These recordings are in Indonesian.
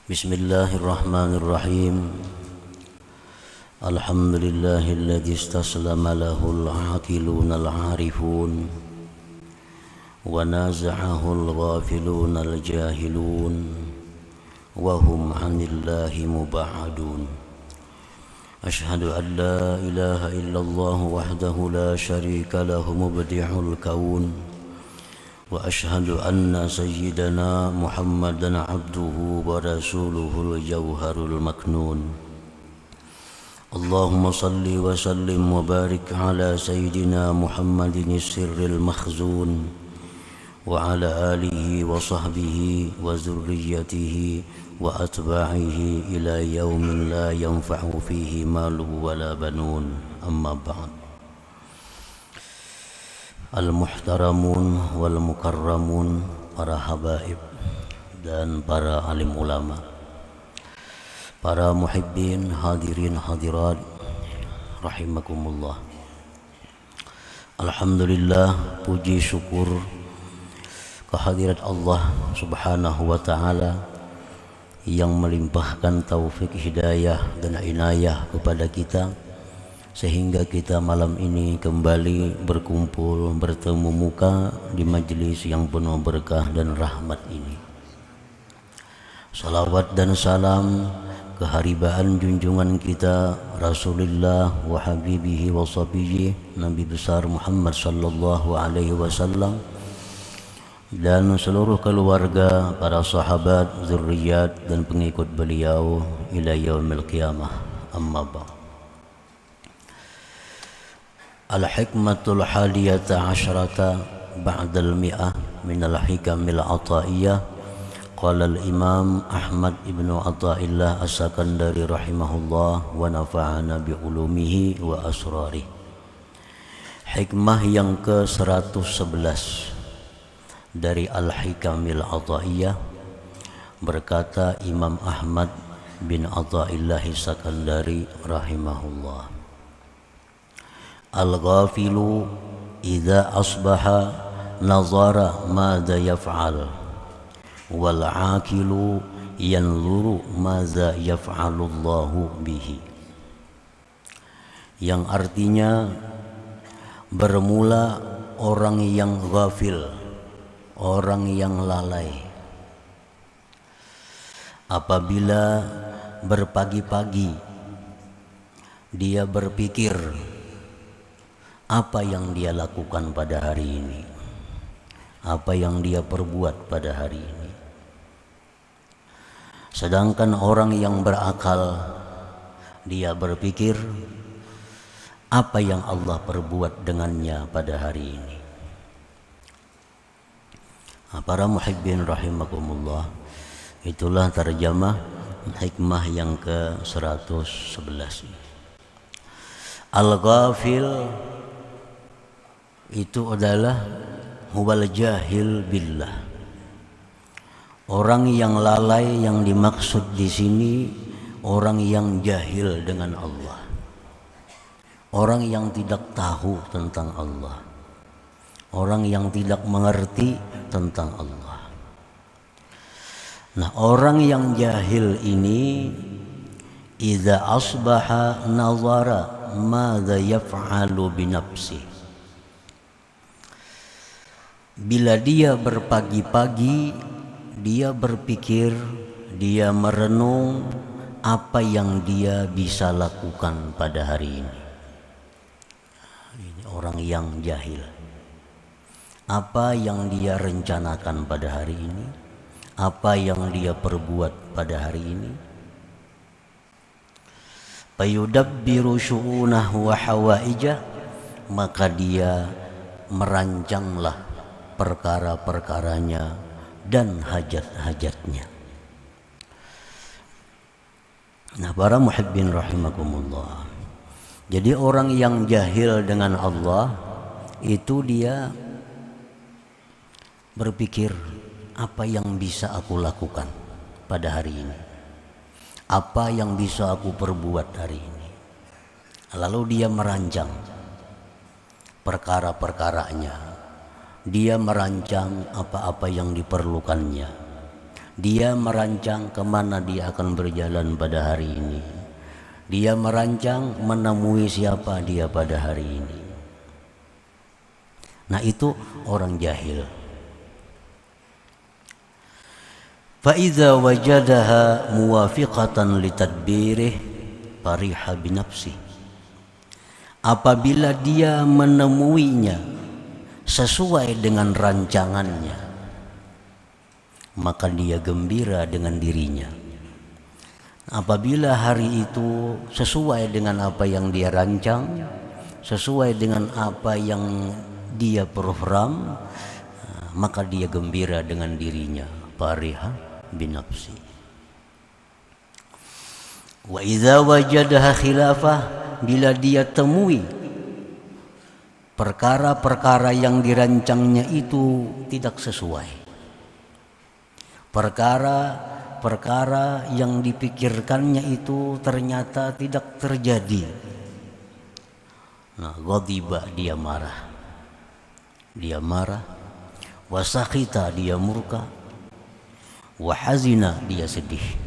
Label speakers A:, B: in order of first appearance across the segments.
A: Bismillahirrahmanirrahim. Alhamdulillahilladzi istaslama lahul aqiluna al-arifun wa naza'ahul ghafiluna al-jahilun wa hum 'anillahi mub'adun. Ashhadu an la ilaha illallah wahdahu la syarika lahu mubdi'ul kaun wa ashhadu anna sayyidana Muhammadan abduhu wa rasuluhul jawharul maknun. Allahumma salli wa sallim wa barik ala sayyidina Muhammadin sirril makhzun wa ala alihi wa sahbihi wa zurriyyatihi wa atba'ihi ila yaumin la yanfa'u fihi malu wa la banun. Amma ba'd. Al-muhtaramun wal mukarramun, para habaib dan para alim ulama, para muhibbin, hadirin hadirat rahimakumullah. Alhamdulillah, puji syukur kehadirat Allah subhanahu wa ta'ala yang melimpahkan taufik hidayah dan inayah kepada kita, sehingga kita malam ini kembali berkumpul bertemu muka di majelis yang penuh berkah dan rahmat ini. Salawat dan salam keharibaan junjungan kita Rasulullah wa habibihi wa sabihi Nabi besar Muhammad sallallahu alaihi wasallam dan seluruh keluarga, para sahabat, zurriyat dan pengikut beliau ila yaumil qiyamah. Amma ba'd. Al-hikmatul hadiyata asyrata ba'dal mi'ah minal hikamil ataiyah. Qala al-imam Ahmad ibnu Athaillah as-Sakandari rahimahullah wa nafa'ana bi'ulumihi wa asrarih. Hikmah yang ke-111 dari Al-Hikamil Ataiyah, berkata Imam Ahmad bin Athaillah as-Sakandari rahimahullah, al-ghafilu idza asbaha nazara madza yaf'al wal 'aqilu yanzuru madza yaf'alullahu bihi. Yang artinya, bermula orang yang ghafil, orang yang lalai, apabila berpagi-pagi dia berpikir apa yang dia lakukan pada hari ini, apa yang dia perbuat pada hari ini. Sedangkan orang yang berakal, dia berpikir apa yang Allah perbuat dengannya pada hari ini. Para muhibbin rahimakumullah, itulah terjemah hikmah yang ke-111. Al-ghafil itu adalah huwal jahil billah. Orang yang lalai yang dimaksud di sini orang yang jahil dengan Allah. Orang yang tidak tahu tentang Allah. Orang yang tidak mengerti tentang Allah. Nah, orang yang jahil ini idza asbaha nazara madza yaf'alu bi nafsihi. Bila dia berpagi-pagi, dia berpikir, dia merenung apa yang dia bisa lakukan pada hari ini. Ini orang yang jahil. Apa yang dia rencanakan pada hari ini, apa yang dia perbuat pada hari ini. Fayudabbiru syu'unahu wa hawaijah, maka dia merancanglah perkara-perkaranya dan hajat-hajatnya. Nah, para muhibbin rahimakumullah, jadi orang yang jahil dengan Allah itu dia berpikir apa yang bisa aku lakukan pada hari ini, apa yang bisa aku perbuat hari ini. Lalu dia merancang perkara-perkaranya, dia merancang apa-apa yang diperlukannya, Dia merancang kemana dia akan berjalan pada hari ini. Dia merancang menemui siapa dia pada hari ini. Nah, itu orang jahil. Fa'idza wajadaha muwafiqatan litadbirih fariha binafsih. Apabila dia menemuinya sesuai dengan rancangannya, maka dia gembira dengan dirinya. Apabila hari itu sesuai dengan apa yang dia rancang, sesuai dengan apa yang dia program, maka dia gembira dengan dirinya. Fariha binafsi. Wa idza wajadaha khilafah, bila dia temui perkara-perkara yang dirancangnya itu tidak sesuai, perkara yang dipikirkannya itu ternyata tidak terjadi, nah, ghadiba, dia marah, wasakhita, dia murka, wahazina, dia sedih.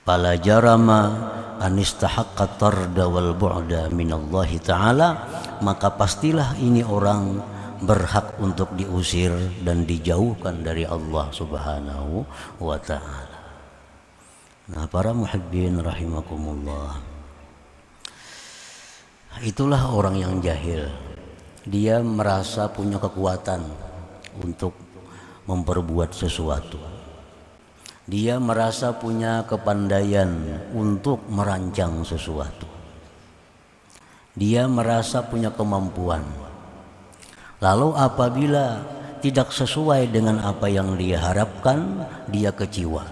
A: Fala jarama anistahaqqa tarda wal bu'da minallahi ta'ala, maka pastilah ini orang berhak untuk diusir dan dijauhkan dari Allah Subhanahu wa ta'ala. Nah, para muhibbin rahimakumullah, itulah orang yang jahil. Dia merasa punya kekuatan untuk memperbuat sesuatu. Dia merasa punya kepandaian untuk merancang sesuatu. Dia merasa punya kemampuan. Lalu apabila tidak sesuai dengan apa yang dia harapkan, dia kecewa,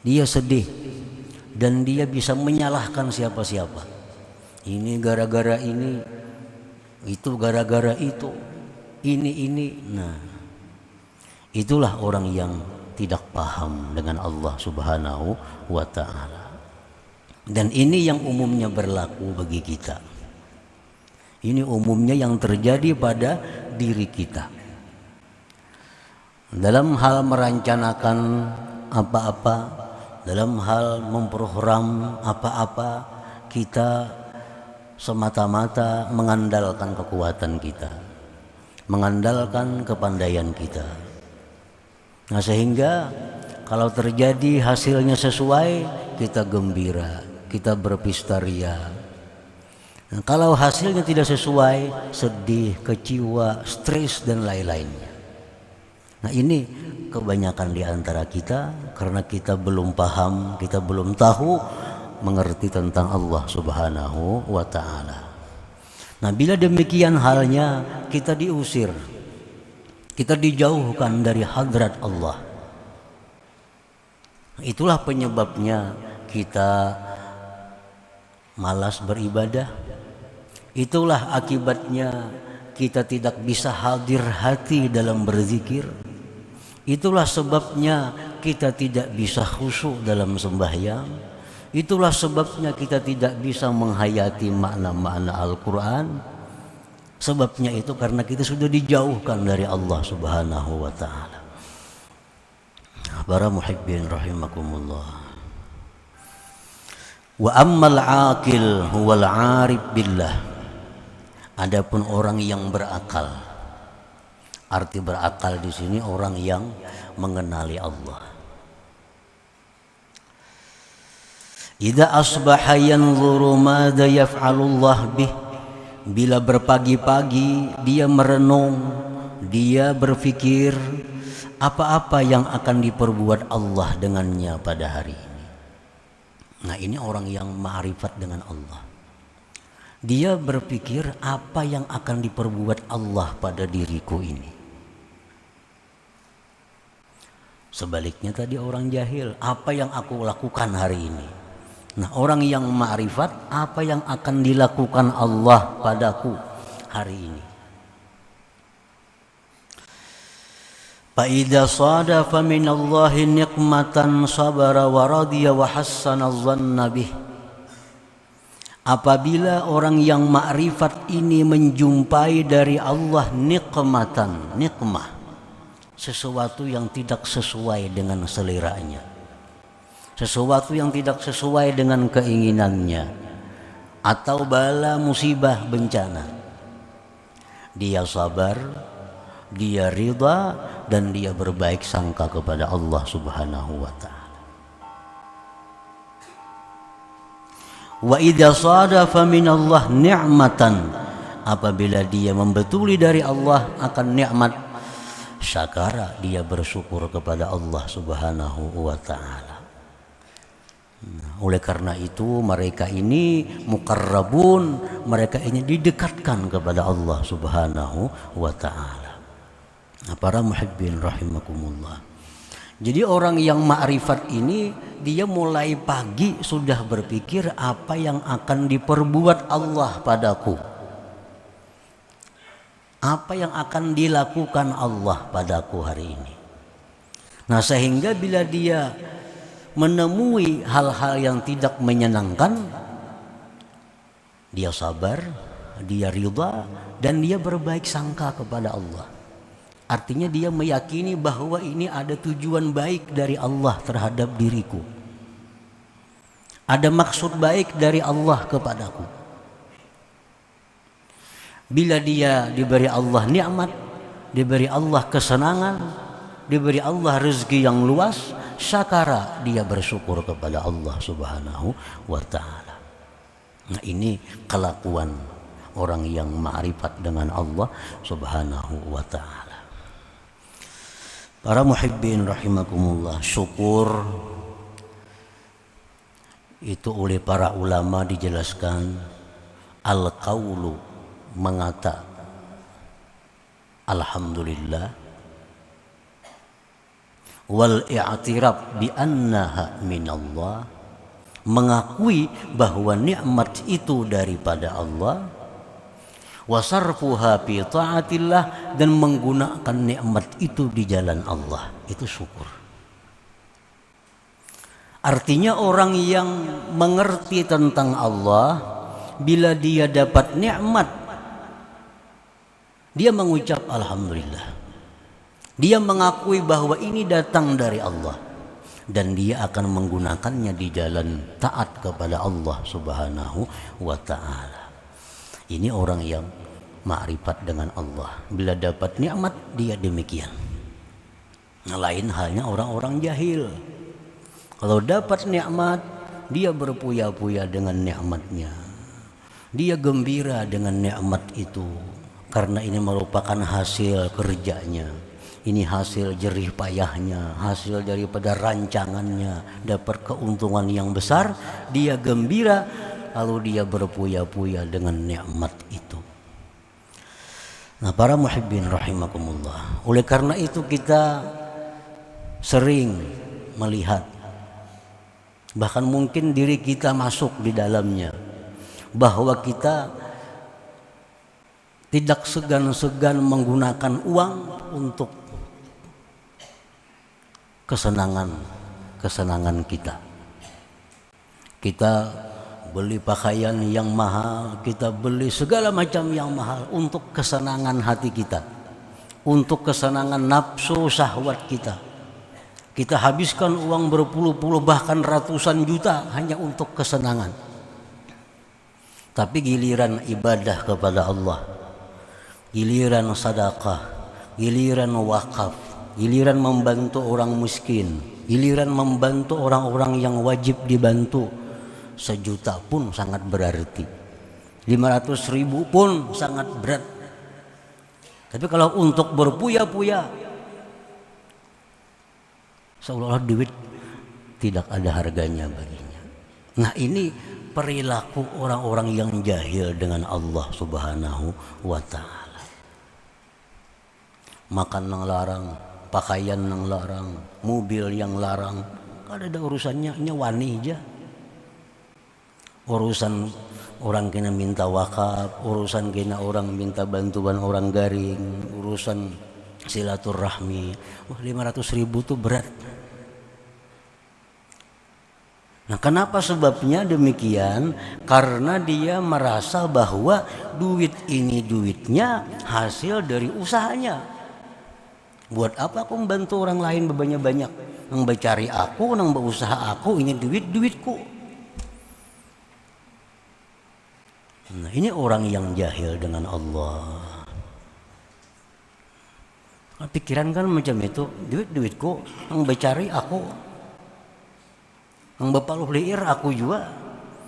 A: dia sedih, dan dia bisa menyalahkan siapa-siapa. Ini gara-gara ini, itu gara-gara itu, ini. Nah, itulah orang yang tidak paham dengan Allah Subhanahu wa ta'ala. Dan ini yang umumnya berlaku bagi kita. Ini umumnya yang terjadi pada diri kita. Dalam hal merencanakan apa-apa, dalam hal memprogram apa-apa, kita semata-mata mengandalkan kekuatan kita, mengandalkan kepandaian kita. Nah, sehingga kalau terjadi hasilnya sesuai, kita gembira, kita berpesta ria. Nah, kalau hasilnya tidak sesuai, sedih, kecewa, stres, dan lain-lainnya. Nah, ini kebanyakan di antara kita karena kita belum paham, kita belum tahu, mengerti tentang Allah Subhanahu wa ta'ala. Nah, bila demikian halnya, kita diusir, kita dijauhkan dari hadrat Allah. Itulah penyebabnya kita malas beribadah. Itulah akibatnya kita tidak bisa hadir hati dalam berzikir. Itulah sebabnya kita tidak bisa khusyuk dalam sembahyang. Itulah sebabnya kita tidak bisa menghayati makna-makna Al-Quran. Sebabnya itu karena kita sudah dijauhkan dari Allah Subhanahu wa ta'ala. Para muhibbin rahimakumullah. Wa ammal aqil huwal arif billah. Adapun orang yang berakal. Arti berakal di sini orang yang mengenali Allah. Idza asbaha yanzuru madza yaf'alullah bih. Bila berpagi-pagi dia merenung, dia berpikir apa-apa yang akan diperbuat Allah dengannya pada hari ini. Nah, ini orang yang ma'rifat dengan Allah. Dia berpikir apa yang akan diperbuat Allah pada diriku ini. Sebaliknya tadi orang jahil, apa yang aku lakukan hari ini. Nah, orang yang ma'rifat, apa yang akan dilakukan Allah padaku hari ini. Fa idza sadafa minallahi niqmatan sabara wa radiya wa hassana dhanna bih. Apabila orang yang ma'rifat ini menjumpai dari Allah nikmatan, nikmah. sesuatu yang tidak sesuai dengan seleranya, sesuatu yang tidak sesuai dengan keinginannya, atau bala musibah bencana, dia sabar, dia ridha, dan dia berbaik sangka kepada Allah Subhanahu wa ta'ala. Wa idza sadafa minallah ni'matan, apabila dia membetuli dari Allah akan nikmat, syakara, dia bersyukur kepada Allah Subhanahu wa ta'ala. Oleh karena itu mereka ini muqarrabun, mereka ini didekatkan kepada Allah Subhanahu wa ta'ala. Para muhibbin rahimakumullah. Jadi orang yang ma'rifat ini dia mulai pagi sudah berpikir apa yang akan diperbuat Allah padaku, apa yang akan dilakukan Allah padaku hari ini. Nah, sehingga bila dia menemui hal-hal yang tidak menyenangkan, dia sabar, dia ridha, dan dia berbaik sangka kepada Allah. Artinya dia meyakini bahwa ini ada tujuan baik dari Allah terhadap diriku, ada maksud baik dari Allah kepadaku. Bila dia diberi Allah nikmat, diberi Allah kesenangan, diberi Allah rezeki yang luas, syakara, dia bersyukur kepada Allah Subhanahu wa ta'ala. Nah, ini kelakuan orang yang ma'rifat dengan Allah Subhanahu wa ta'ala. Para muhibbin rahimakumullah, syukur itu oleh para ulama dijelaskan al-qaulu, mengata alhamdulillah, wal i'tiraf bi annaha minallah, mengakui bahwa nikmat itu daripada Allah, wasarfuha fi ta'atillah, dan menggunakan nikmat itu di jalan Allah, itu syukur. Artinya orang yang mengerti tentang Allah, bila dia dapat nikmat, dia mengucap alhamdulillah, dia mengakui bahwa ini datang dari Allah, dan dia akan menggunakannya di jalan taat kepada Allah Subhanahu wa ta'ala. Ini orang yang ma'rifat dengan Allah. Bila dapat nikmat dia demikian. Lain halnya orang-orang jahil. Kalau dapat nikmat dia berpuya-puya dengan nikmatnya. Dia gembira dengan nikmat itu karena ini merupakan hasil kerjanya. Ini hasil jerih payahnya, hasil daripada rancangannya, dapat keuntungan yang besar, dia gembira, lalu dia berpuya-puya dengan nikmat itu. Nah, para muhibbin rahimakumullah, oleh karena itu kita sering melihat, bahkan mungkin diri kita masuk di dalamnya, bahwa kita tidak segan-segan menggunakan uang untuk kesenangan kita. Kita beli pakaian yang mahal, kita beli segala macam yang mahal untuk kesenangan hati kita, untuk kesenangan nafsu syahwat kita. Kita habiskan uang berpuluh-puluh bahkan ratusan juta hanya untuk kesenangan. Tapi giliran ibadah kepada Allah, giliran sedekah, giliran wakaf, giliran membantu orang miskin, giliran membantu orang-orang yang wajib dibantu, 1 juta pun sangat berarti, 500.000 pun sangat berat. Tapi kalau untuk berpuya-puya, seolah-olah duit tidak ada harganya baginya. Nah, ini perilaku orang-orang yang jahil dengan Allah Subhanahu wa ta'ala. Makan yang larang, pakaian yang larang, mobil yang larang, kada ada urusannya, wani aja. Urusan orang kena minta wakaf, urusan kena orang minta bantuan orang garing, urusan silaturahmi, 500.000 itu berat. Nah, kenapa sebabnya demikian? Karena dia merasa bahwa duit ini duitnya hasil dari usahanya. Buat apa aku membantu orang lain banyak-banyak? Nang cari aku, nang berusaha aku, ini duitku. Nah, ini orang yang jahil dengan Allah. Pikiran kan macam itu, duitku, nang cari aku, nang bapaluh liir aku juga.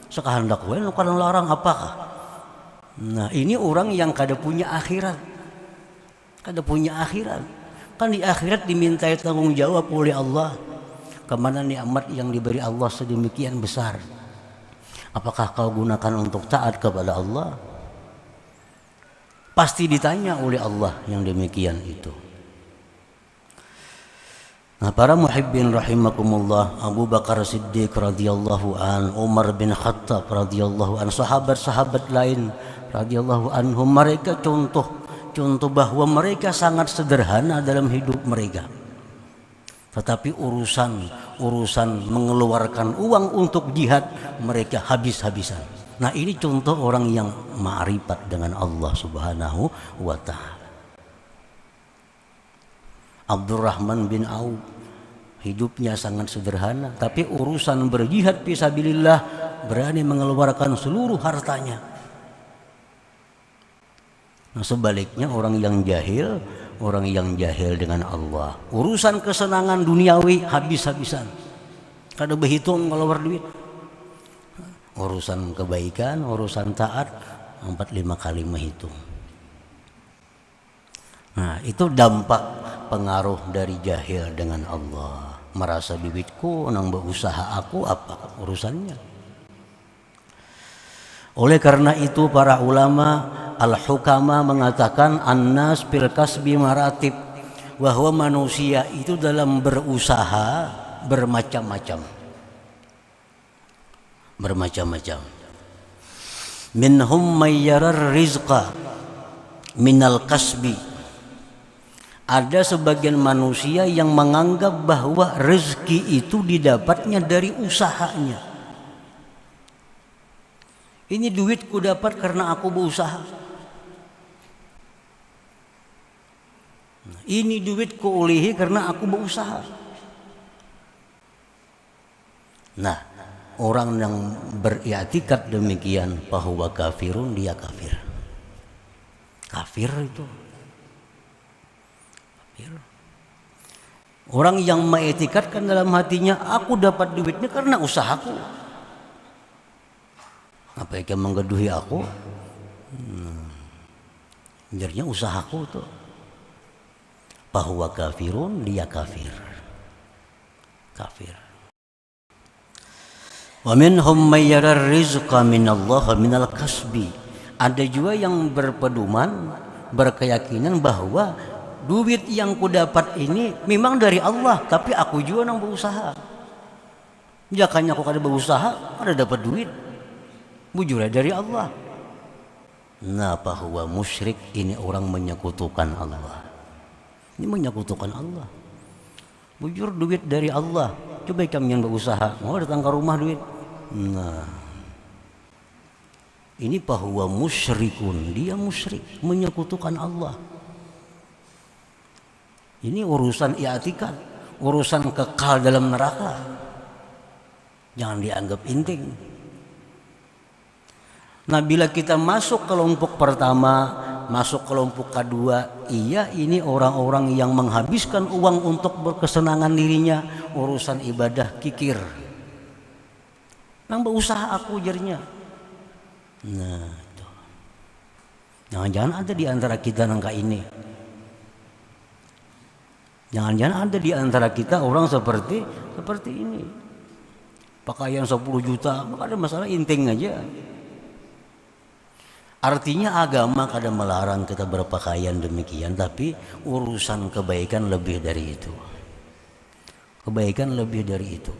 A: Sekahandak we, nu kana larang apakah? Nah, ini orang yang kada punya akhirat. Kada punya akhirat. Kan di akhirat dimintai tanggung jawab oleh Allah. Kemana nikmat yang diberi Allah sedemikian besar? Apakah kau gunakan untuk taat kepada Allah? Pasti ditanya oleh Allah yang demikian itu. Nah, para muhibbin rahimakumullah, Abu Bakar Siddiq radhiyallahu an, Umar bin Khattab radhiyallahu an, sahabat-sahabat lain radhiyallahu anhum, mereka contoh bahwa mereka sangat sederhana dalam hidup mereka. Tetapi urusan mengeluarkan uang untuk jihad mereka habis-habisan. Nah, ini contoh orang yang ma'rifat dengan Allah Subhanahu wa ta'ala. Abdurrahman bin Auf hidupnya sangat sederhana, tapi urusan berjihad fisabilillah berani mengeluarkan seluruh hartanya. Nah, sebaliknya orang yang jahil dengan Allah, urusan kesenangan duniawi habis-habisan, kada berhitung keluar duit. Urusan kebaikan, urusan taat 4-5 kali menghitung. Nah, itu dampak pengaruh dari jahil dengan Allah. Merasa duitku nang berusaha aku, apa urusannya? Oleh karena itu para ulama al-hukama mengatakan annas fil kasbi maratib, bahwa manusia itu dalam berusaha bermacam-macam. Minhum mayyarar rizqa minal kasbi. Ada sebagian manusia yang menganggap bahwa rezeki itu didapatnya dari usahanya. Ini duitku dapat karena aku berusaha. Ini duitku ulihi karena aku berusaha. Nah, orang yang beriktikad demikian bahwa kafirun, dia kafir. Kafir itu. Orang yang mengetikatkan dalam hatinya, aku dapat duitnya karena usahaku. Apa yang menggeduhi aku? Jadinya usahaku tuh. Bahwa kafirun, dia kafir. Wa minhum may yara rizqa minallah minal kasbi. Ada juga yang berpedoman, berkeyakinan bahwa duit yang ku dapat ini memang dari Allah, tapi aku juga nang berusaha. Jakanya aku kada berusaha, kada dapat duit. Bujurnya dari Allah. Nah, bahwa musyrik ini orang menyekutukan Allah. Ini menyekutukan Allah. Bujur duit dari Allah. Coba kamu yang berusaha, mau datang ke rumah duit. Nah, ini bahwa musyrikun, dia musyrik, menyekutukan Allah. Ini urusan i'tikad, urusan kekal dalam neraka. Jangan dianggap penting. Nah, bila kita masuk kelompok pertama, masuk kelompok kedua, iya ini orang-orang yang menghabiskan uang untuk berkesenangan dirinya, urusan ibadah kikir. Nang berusaha aku jarinya. Nah, itu. Jangan-jangan ada di antara kita nangka ini. Jangan-jangan ada di antara kita orang seperti ini. Pakaian 10 juta, maka ada masalah, inting aja. Artinya agama kadang melarang kita berpakaian demikian, tapi urusan kebaikan lebih dari itu. Kebaikan lebih dari itu.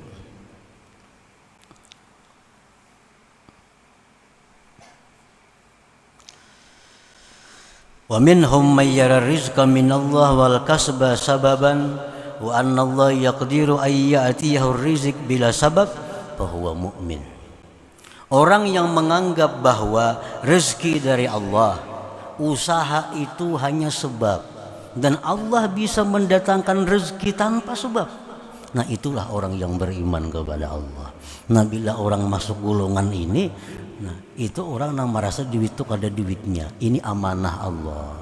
A: Wa minhum may yara rizqa minallah wal kasba sababan wa anna Allah yaqdiru ay ya'tiyahu rizq bila sabab fa huwa mu'min. Orang yang menganggap bahwa rezeki dari Allah, usaha itu hanya sebab, dan Allah bisa mendatangkan rezeki tanpa sebab. Nah itulah orang yang beriman kepada Allah. Nah bila orang masuk golongan ini, nah itu orang yang merasa duit itu ada duitnya. Ini amanah Allah.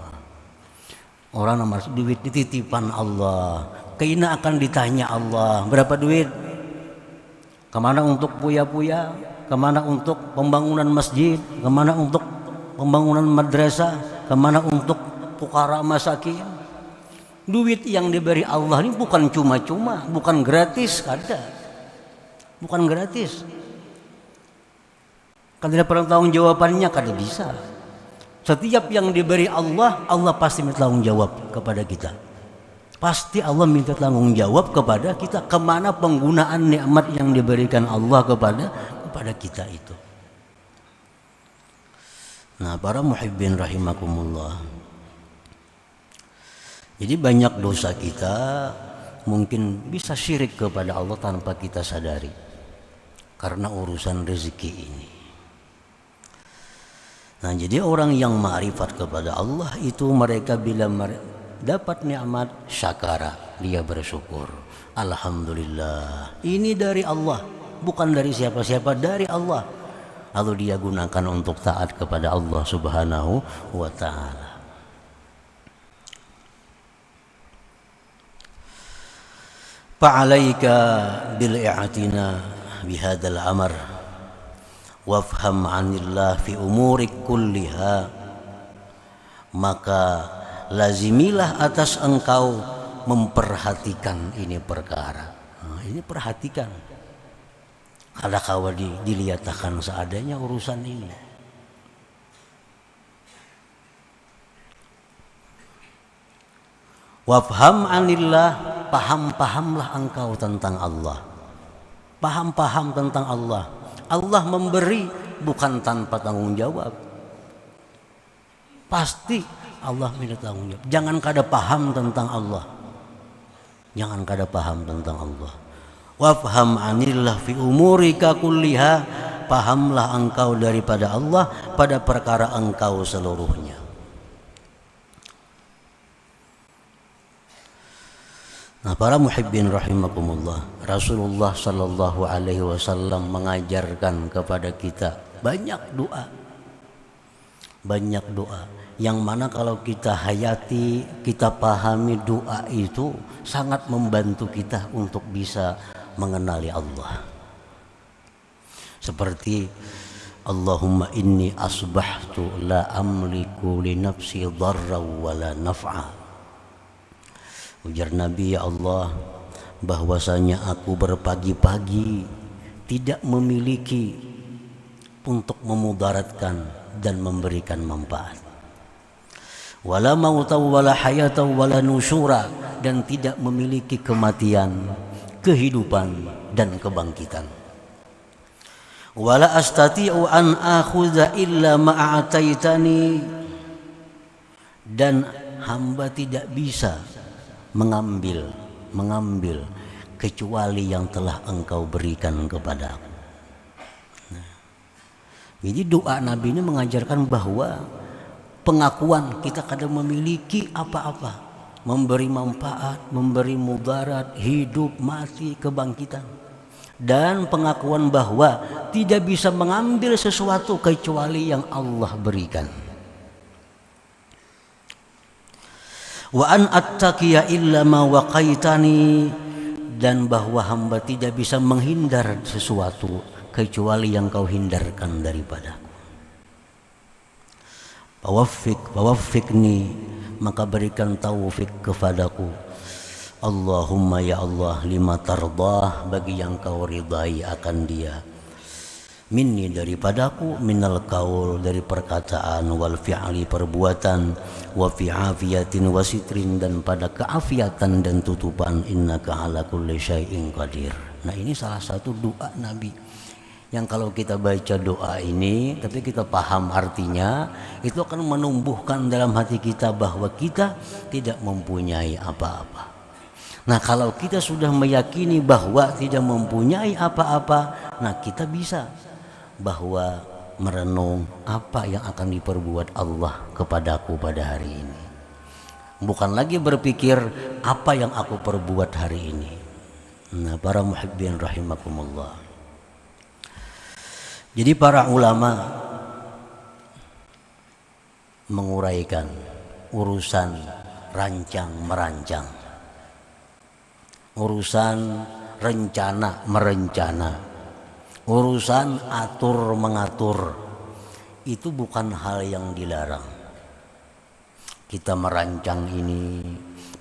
A: Orang yang merasa duit titipan Allah. Kayaknya akan ditanya Allah, berapa duit? Kemana untuk puya-puya? Kemana untuk pembangunan masjid? Kemana untuk pembangunan madrasah? Kemana untuk fukara masakin? Duit yang diberi Allah ini bukan cuma-cuma, bukan gratis, ada. Bukan gratis. Kada pernah tanggung jawabannya, kada bisa. Setiap yang diberi Allah, Allah pasti minta tanggung jawab kepada kita. Pasti Allah minta tanggung jawab kepada kita kemana penggunaan nikmat yang diberikan Allah kepada kita itu. Nah, para muhibbin rahimakumullah. Jadi banyak dosa kita mungkin bisa syirik kepada Allah tanpa kita sadari karena urusan rezeki ini. Nah, jadi orang yang ma'rifat kepada Allah itu mereka bila dapat nikmat syakara, dia bersyukur. Alhamdulillah, ini dari Allah, bukan dari siapa-siapa, dari Allah. Lalu dia gunakan untuk taat kepada Allah Subhanahu wa ta'ala. Fa'alaika bil'i'atina bihadal amr wafham 'anillah fi umurik kulliha. Maka lazimilah atas engkau memperhatikan ini perkara. Nah, ini perhatikan. Kada kawa dilihatkan seadanya urusan ini. Wafham 'anillah, paham-pahamlah engkau tentang Allah. Paham-paham tentang Allah. Allah memberi bukan tanpa tanggung jawab. Pasti Allah minta tanggung jawab. Jangan kada paham tentang Allah. Jangan kada paham tentang Allah. Wafham 'anillah fi umurika kulliha, pahamlah engkau daripada Allah pada perkara engkau seluruhnya. Nah, para muhibbin rahimakumullah, Rasulullah sallallahu alaihi wasallam mengajarkan kepada kita banyak doa. Banyak doa yang mana kalau kita hayati, kita pahami doa itu sangat membantu kita untuk bisa mengenali Allah. Seperti Allahumma inni asbahtu la amliku li nafsi dharra wa la naf'a. Ujar Nabi, ya Allah, bahwasanya aku berpagi-pagi tidak memiliki untuk memudaratkan dan memberikan manfaat. Wala mauta wala hayata wala nusyura, dan tidak memiliki kematian, kehidupan dan kebangkitan. Wala astati'u an akhudha illa ma a'taitani, dan hamba tidak bisa mengambil kecuali yang telah engkau berikan kepada aku. Nah, jadi doa Nabi ini mengajarkan bahwa pengakuan kita kadang memiliki apa-apa, memberi manfaat, memberi mudarat, hidup, mati, kebangkitan, dan pengakuan bahwa tidak bisa mengambil sesuatu kecuali yang Allah berikan. Wa an attaqiya illa ma waqaitani, dan bahwa hamba tidak bisa menghindar sesuatu kecuali yang kau hindarkan daripadaku. Waffiqni, maka berikan taufik kepadaku. Allahumma ya Allah, lima tardah, bagi yang kau ridai akan dia. Minni, daripadaku, minal qaul, dari perkataan, wal fi'li, perbuatan, wa fi afiyatin wa sitrin, dan pada keafiatan dan tutupan, innaka ala kulli syai'in qadir. Nah, ini salah satu doa Nabi yang kalau kita baca doa ini tapi kita paham artinya, itu akan menumbuhkan dalam hati kita bahwa kita tidak mempunyai apa-apa. Nah, kalau kita sudah meyakini bahwa tidak mempunyai apa-apa, nah kita bisa bahwa merenung apa yang akan diperbuat Allah kepadaku pada hari ini. bukan lagi berpikir apa yang aku perbuat hari ini. Nah, para muhibbin rahimakumullah. Jadi para ulama menguraikan urusan rancang merancang, urusan rencana merencana, urusan atur mengatur, itu bukan hal yang dilarang. Kita merancang ini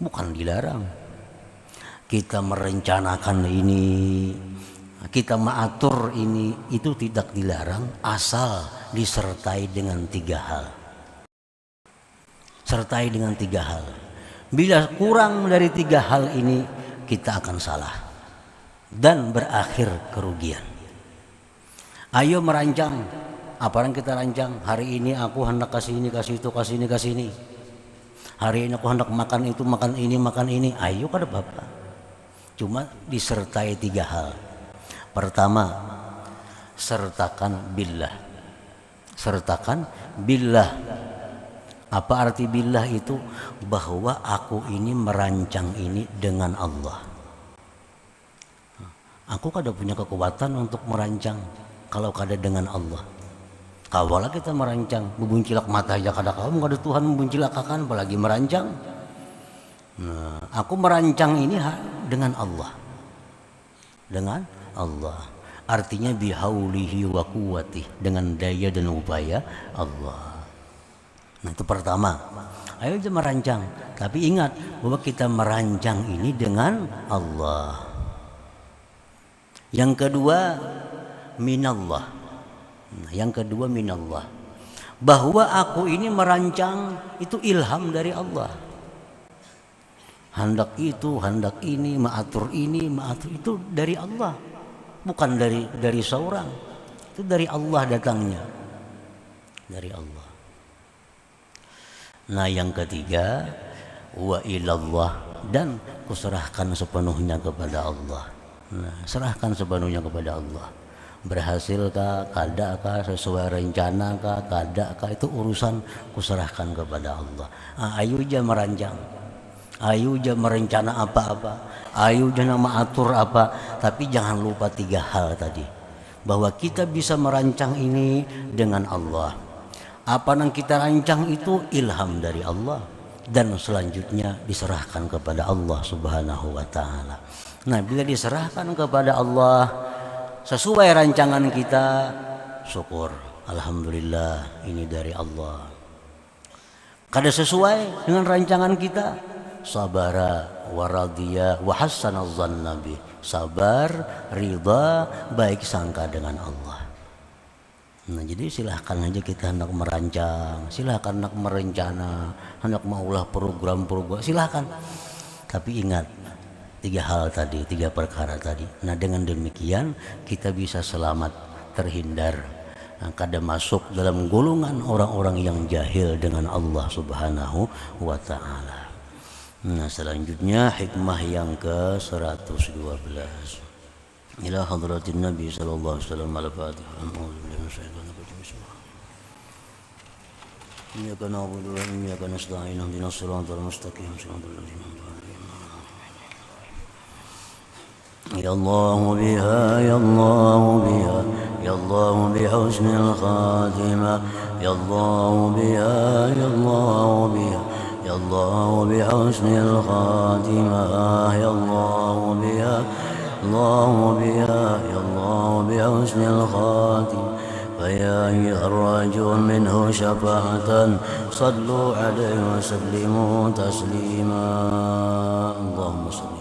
A: bukan dilarang. Kita merencanakan ini, kita mengatur ini, itu tidak dilarang asal disertai dengan 3 hal. Sertai dengan 3 hal. Bila kurang dari 3 hal ini, kita akan salah dan berakhir kerugian. Ayo merancang. Apa yang kita rancang? Hari ini aku hendak kasih ini, kasih itu, kasih ini, kasih ini. Hari ini aku hendak makan itu, makan ini, makan ini. Ayo kada apa-apa. Cuma disertai 3 hal. Pertama, sertakan billah. Sertakan billah. Apa arti billah itu? Bahwa aku ini merancang ini dengan Allah. Aku kada punya kekuatan untuk merancang kalau kada dengan Allah. Kawalah kita merancang, membuncilak mata aja kada kamu, kada Tuhan membuncilakakan apalagi merancang. Nah, aku merancang ini dengan Allah. Dengan Allah. Artinya bihaulihi wa quwwati, dengan daya dan upaya Allah. Nah, itu pertama. Ayo kita merancang, tapi ingat bahwa kita merancang ini dengan Allah. Yang kedua, minallah. Nah, yang kedua minallah, bahwa aku ini merancang itu ilham dari Allah. Hendak itu, hendak ini, mengatur itu dari Allah, bukan dari seorang. Itu dari Allah datangnya, dari Allah. Nah, yang ketiga, wa ilallah, dan kuserahkan sepenuhnya kepada Allah. Nah, serahkan sepenuhnya kepada Allah. Berhasilkah, kadakah, sesuai rencana kah, kadakah, itu urusan kuserahkan kepada Allah. Ayo aja merancang, ayo aja merencana apa-apa, ayo aja nama atur apa, tapi jangan lupa 3 hal tadi, bahwa kita bisa merancang ini dengan Allah. Apa yang kita rancang itu ilham dari Allah, dan selanjutnya diserahkan kepada Allah Subhanahu wa ta'ala. Nah, bila diserahkan kepada Allah sesuai rancangan kita, syukur, alhamdulillah ini dari Allah. Kada sesuai dengan rancangan kita, sabara wa radhiya wa hassana dzanna bi, sabar, ridha, baik sangka dengan Allah. Nah, jadi silahkan aja kita hendak merancang, silahkan hendak merencana, hendak maulah program-program, silahkan. Tapi ingat 3 hal tadi, 3 perkara tadi. Nah, dengan demikian kita bisa selamat, terhindar, kada masuk dalam golongan orang-orang yang jahil dengan Allah Subhanahu wa ta'ala. Nah, selanjutnya hikmah yang ke-112. Ila hadratin Nabi sallallahu alaihi wasallam al-Fatihah. Iyyaka na'budu wa iyyaka nasta'in ihdinas siratal mustaqim siratal ladzina يا الله بها يا الله بها يا الله بحسن الخاتمة يا الله بها يا الله بها يا الله بحسن الخاتمة يا الله بها الله بها يا الله بحسن الخاتمة فيا أيها الراجون منه شفاعة صلوا عليه وسلموا تسليما اللهم صل